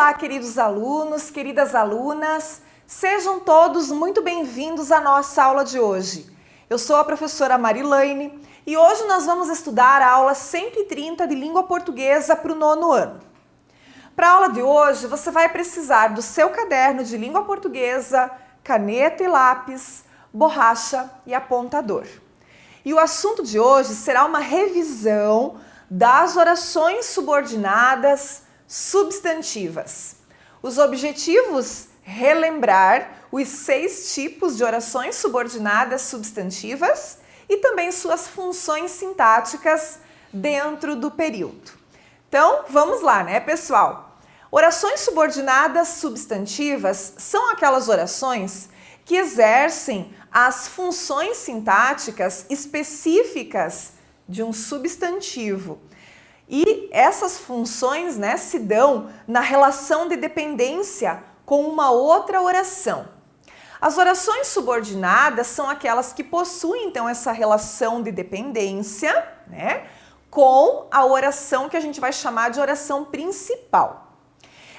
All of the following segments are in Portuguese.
Olá, queridos alunos, queridas alunas, sejam todos muito bem-vindos à nossa aula de hoje. Eu sou a professora Marilane e hoje nós vamos estudar a aula 130 de língua portuguesa para o 9º ano. Para a aula de hoje, você vai precisar do seu caderno de língua portuguesa, caneta e lápis, borracha e apontador. E o assunto de hoje será uma revisão das orações subordinadas substantivas. Os objetivos: relembrar os 6 tipos de orações subordinadas substantivas e também suas funções sintáticas dentro do período. Então, vamos lá, né, pessoal? Orações subordinadas substantivas são aquelas orações que exercem as funções sintáticas específicas de um substantivo. E essas funções, né, se dão na relação de dependência com uma outra oração. As orações subordinadas são aquelas que possuem, então, essa relação de dependência, né, com a oração que a gente vai chamar de oração principal.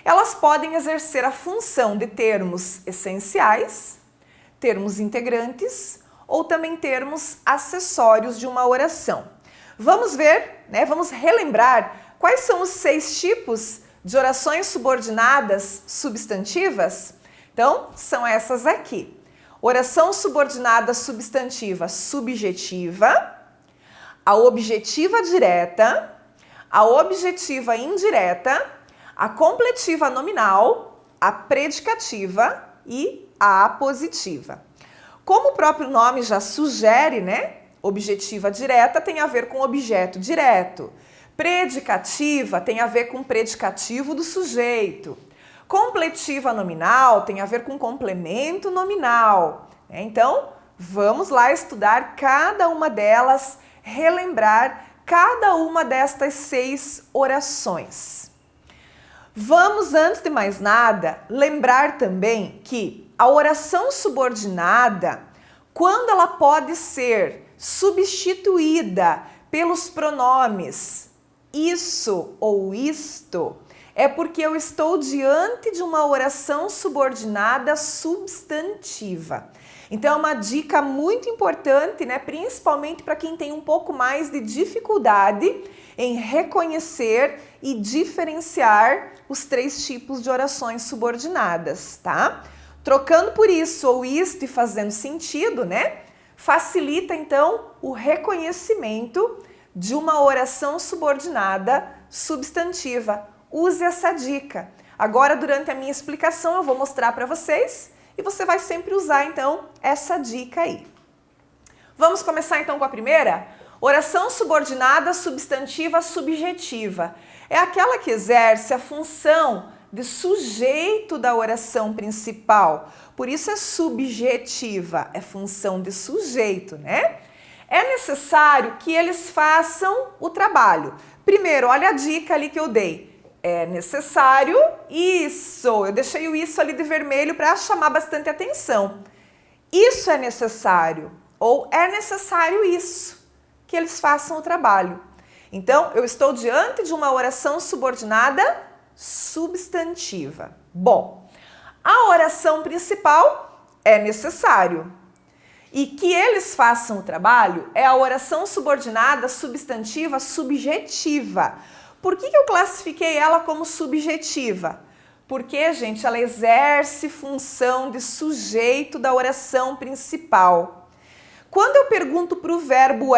Elas podem exercer a função de termos essenciais, termos integrantes ou também termos acessórios de uma oração. Vamos ver, né? Vamos relembrar quais são os 6 tipos de orações subordinadas substantivas? Então, são essas aqui. Oração subordinada substantiva subjetiva, a objetiva direta, a objetiva indireta, a completiva nominal, a predicativa e a apositiva. Como o próprio nome já sugere, né? Objetiva direta tem a ver com objeto direto. Predicativa tem a ver com predicativo do sujeito. Completiva nominal tem a ver com complemento nominal. Então, vamos lá estudar cada uma delas, relembrar cada uma destas 6 orações. Vamos, antes de mais nada, lembrar também que a oração subordinada, quando ela pode ser substituída pelos pronomes isso ou isto, é porque eu estou diante de uma oração subordinada substantiva. Então, é uma dica muito importante, né? Principalmente para quem tem um pouco mais de dificuldade em reconhecer e diferenciar os 3 tipos de orações subordinadas, tá? Trocando por isso ou isto e fazendo sentido, né? Facilita, então, o reconhecimento de uma oração subordinada substantiva. Use essa dica. Agora, durante a minha explicação, eu vou mostrar para vocês e você vai sempre usar, então, essa dica aí. Vamos começar, então, com a primeira? Oração subordinada substantiva subjetiva. É aquela que exerce a função de sujeito da oração principal. Por isso é subjetiva, é função de sujeito, né? É necessário que eles façam o trabalho. Primeiro, olha a dica ali que eu dei. É necessário isso. Eu deixei o isso ali de vermelho para chamar bastante atenção. Isso é necessário ou é necessário isso, que eles façam o trabalho. Então, eu estou diante de uma oração subordinada substantiva. Bom, a oração principal é necessário. E que eles façam o trabalho é a oração subordinada substantiva subjetiva. Por que eu classifiquei ela como subjetiva? Porque, gente, ela exerce função de sujeito da oração principal. Quando eu pergunto para o verbo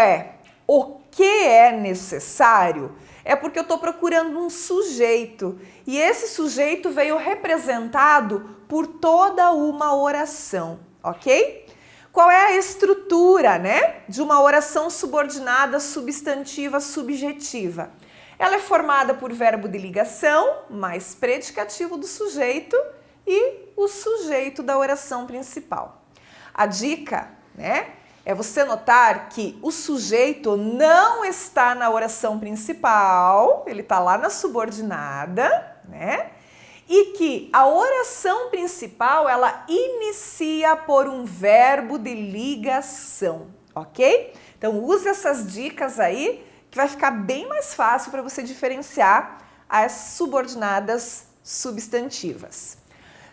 o que é necessário, é porque eu estou procurando um sujeito e esse sujeito veio representado por toda uma oração, ok? Qual é a estrutura, né, de uma oração subordinada substantiva subjetiva? Ela é formada por verbo de ligação, mais predicativo do sujeito e o sujeito da oração principal. A dica, né, é você notar que o sujeito não está na oração principal, ele está lá na subordinada, né? E que a oração principal, ela inicia por um verbo de ligação, ok? Então, use essas dicas aí, que vai ficar bem mais fácil para você diferenciar as subordinadas substantivas.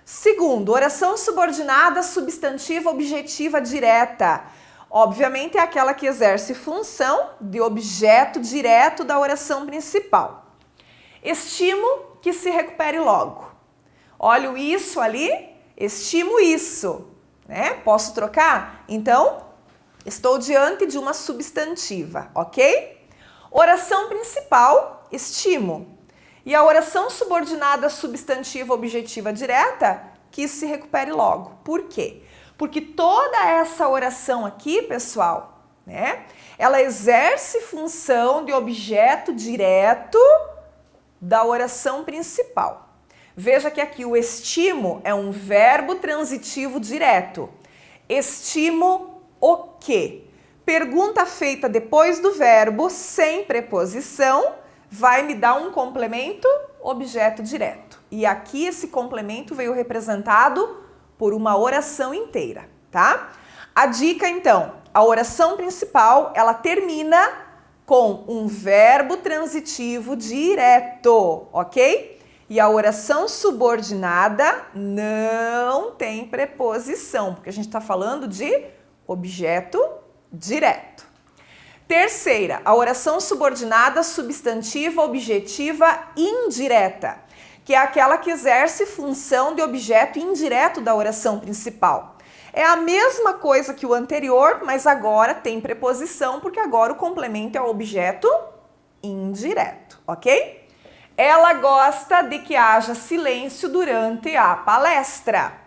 Segundo, oração subordinada substantiva objetiva direta. Obviamente é aquela que exerce função de objeto direto da oração principal. Estimo que se recupere logo. Olha o isso ali, estimo isso, né? Posso trocar? Então, estou diante de uma substantiva, ok? Oração principal, estimo. E a oração subordinada substantiva objetiva direta, que se recupere logo. Por quê? Porque toda essa oração aqui, pessoal, né? Ela exerce função de objeto direto da oração principal. Veja que aqui o estimo é um verbo transitivo direto. Estimo o quê? Pergunta feita depois do verbo, sem preposição, vai me dar um complemento objeto direto. E aqui esse complemento veio representado por uma oração inteira, tá? A dica, então, a oração principal, ela termina com um verbo transitivo direto, ok? E a oração subordinada não tem preposição, porque a gente está falando de objeto direto. Terceira, a oração subordinada substantiva objetiva indireta, que é aquela que exerce função de objeto indireto da oração principal. É a mesma coisa que o anterior, mas agora tem preposição, porque agora o complemento é o objeto indireto, ok? Ela gosta de que haja silêncio durante a palestra.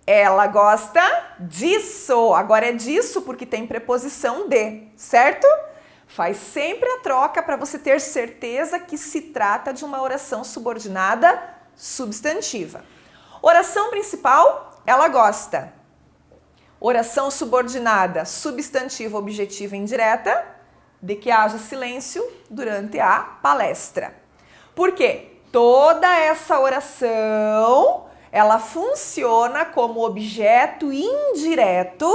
Ela gosta disso. Agora é disso porque tem preposição de, certo? Faz sempre a troca para você ter certeza que se trata de uma oração subordinada substantiva. Oração principal, ela gosta. Oração subordinada substantiva objetiva indireta, de que haja silêncio durante a palestra. Por quê? Toda essa oração, ela funciona como objeto indireto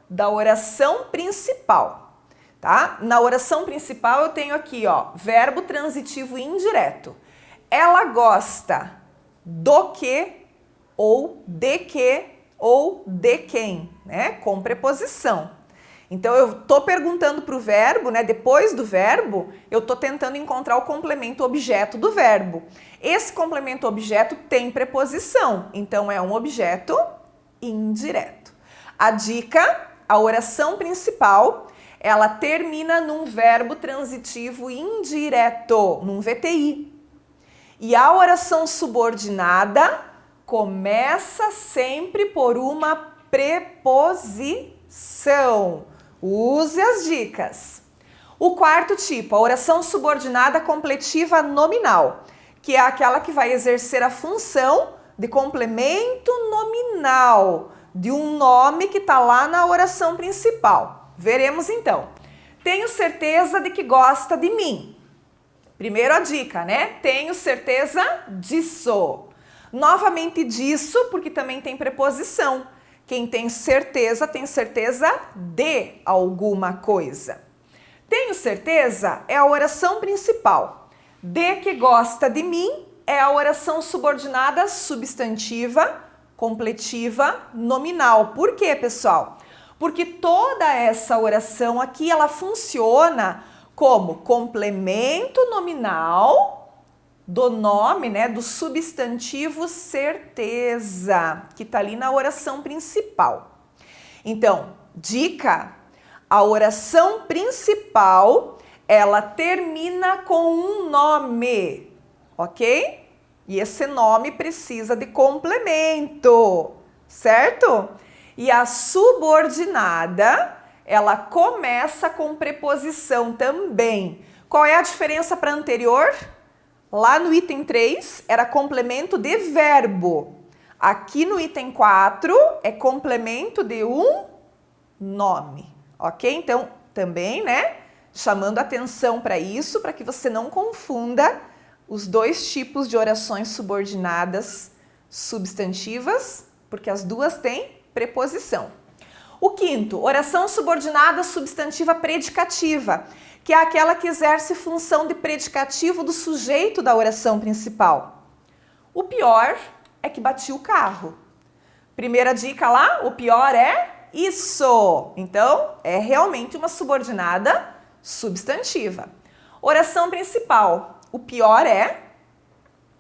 da oração principal, tá? Na oração principal eu tenho aqui, ó, verbo transitivo indireto. Ela gosta do que, ou de que, ou de quem, né? Com preposição. Então eu tô perguntando para o verbo, né? Depois do verbo, eu tô tentando encontrar o complemento objeto do verbo. Esse complemento objeto tem preposição, então é um objeto indireto. A dica, a oração principal, ela termina num verbo transitivo indireto, num VTI. E a oração subordinada começa sempre por uma preposição. Use as dicas. O quarto tipo, a oração subordinada completiva nominal, que é aquela que vai exercer a função de complemento nominal de um nome que está lá na oração principal. Veremos então. Tenho certeza de que gosta de mim. Primeiro a dica, né? Tenho certeza disso. Novamente disso, porque também tem preposição. Quem tem certeza de alguma coisa. Tenho certeza é a oração principal. De que gosta de mim é a oração subordinada substantiva, completiva, nominal. Por quê, pessoal? Porque toda essa oração aqui, ela funciona como complemento nominal do nome, né, do substantivo certeza, que está ali na oração principal. Então, dica, a oração principal, ela termina com um nome, ok? E esse nome precisa de complemento, certo? E a subordinada, ela começa com preposição também. Qual é a diferença para a anterior? Lá no item 3 era complemento de verbo. Aqui no item 4 é complemento de um nome, ok? Então, também, né? Chamando atenção para isso, para que você não confunda os dois tipos de orações subordinadas substantivas, porque as duas têm preposição. O quinto, oração subordinada substantiva predicativa, que é aquela que exerce função de predicativo do sujeito da oração principal. O pior é que bati o carro. Primeira dica lá, o pior é isso. Então, é realmente uma subordinada substantiva. Oração principal. O pior é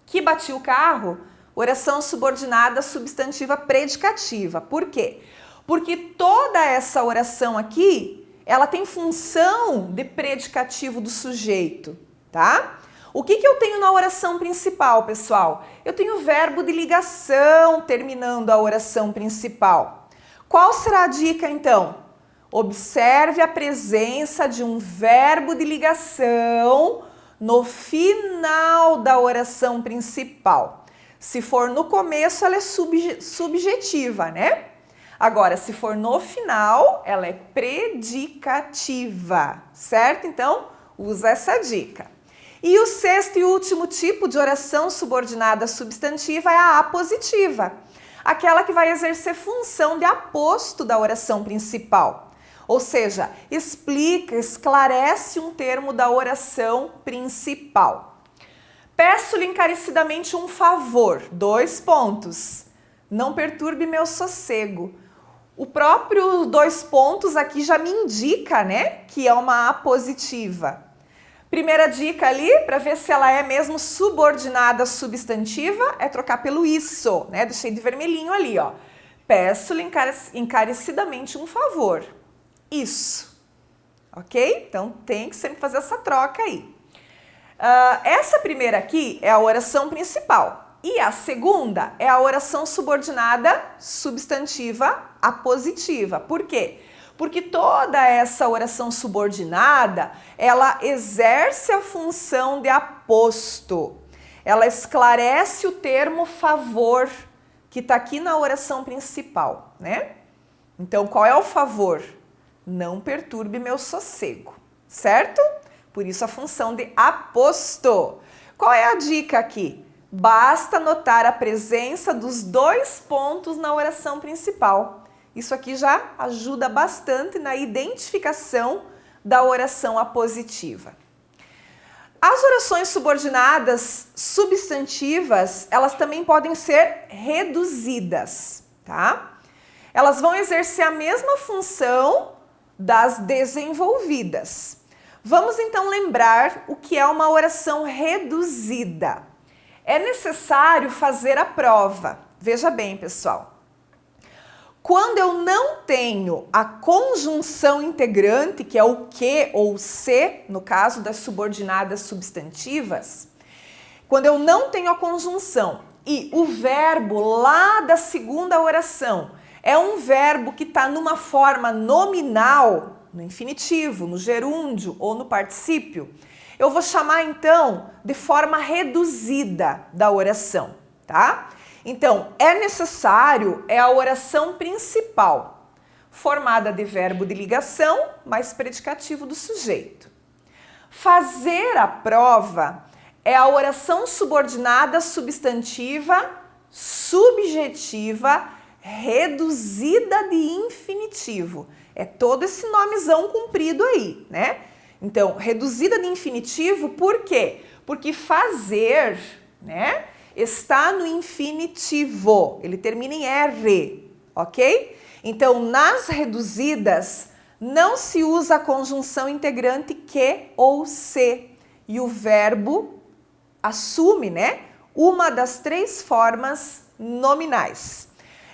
que bati o carro. Oração subordinada substantiva predicativa. Por quê? Porque toda essa oração aqui, ela tem função de predicativo do sujeito, tá? O que eu tenho na oração principal, pessoal? Eu tenho o verbo de ligação terminando a oração principal. Qual será a dica, então? Observe a presença de um verbo de ligação no final da oração principal. Se for no começo, ela é subjetiva, né? Agora, se for no final, ela é predicativa, certo? Então, usa essa dica. E o sexto e último tipo de oração subordinada substantiva é a apositiva, aquela que vai exercer função de aposto da oração principal. Ou seja, explica, esclarece um termo da oração principal. Peço-lhe encarecidamente um favor, 2 pontos. Não perturbe meu sossego. O próprio 2 pontos aqui já me indica, né, que é uma apositiva. Primeira dica ali, para ver se ela é mesmo subordinada substantiva, é trocar pelo isso, né? Deixei de vermelhinho ali, ó. Peço-lhe encarecidamente um favor. Isso. Ok? Então, tem que sempre fazer essa troca aí. Essa primeira aqui é a oração principal. E a segunda é a oração subordinada substantiva apositiva. Por quê? Porque toda essa oração subordinada, ela exerce a função de aposto. Ela esclarece o termo favor, que está aqui na oração principal, né? Então, qual é o favor? Não perturbe meu sossego, certo? Por isso a função de aposto. Qual é a dica aqui? Basta notar a presença dos 2 pontos na oração principal. Isso aqui já ajuda bastante na identificação da oração apositiva. As orações subordinadas substantivas, elas também podem ser reduzidas, tá? Elas vão exercer a mesma função das desenvolvidas. Vamos então lembrar o que é uma oração reduzida. É necessário fazer a prova. Veja bem, pessoal. Quando eu não tenho a conjunção integrante, que é o que ou o se, no caso das subordinadas substantivas, quando eu não tenho a conjunção e o verbo lá da segunda oração é um verbo que está numa forma nominal, no infinitivo, no gerúndio ou no particípio, eu vou chamar então de forma reduzida da oração, tá? Então, é necessário, é a oração principal, formada de verbo de ligação mais predicativo do sujeito. Fazer a prova é a oração subordinada substantiva, subjetiva, reduzida de infinitivo. É todo esse nomezão comprido aí, né? Então, reduzida de infinitivo, por quê? Porque fazer, né, está no infinitivo, ele termina em R, ok? Então, nas reduzidas, não se usa a conjunção integrante que ou se, e o verbo assume, né, uma das 3 formas nominais.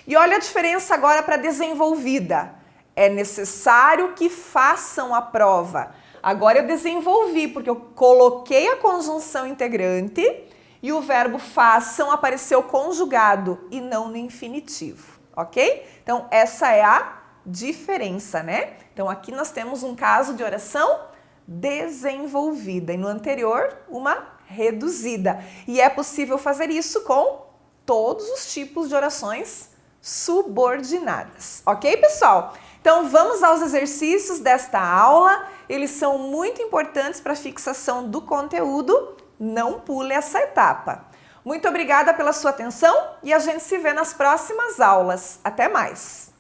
E olha a diferença agora para desenvolvida. É necessário que façam a prova. Agora eu desenvolvi, porque eu coloquei a conjunção integrante e o verbo façam apareceu conjugado e não no infinitivo, ok? Então, essa é a diferença, né? Então, aqui nós temos um caso de oração desenvolvida e no anterior, uma reduzida. E é possível fazer isso com todos os tipos de orações subordinadas, ok, pessoal? Então, vamos aos exercícios desta aula. Eles são muito importantes para a fixação do conteúdo. Não pule essa etapa. Muito obrigada pela sua atenção e a gente se vê nas próximas aulas. Até mais!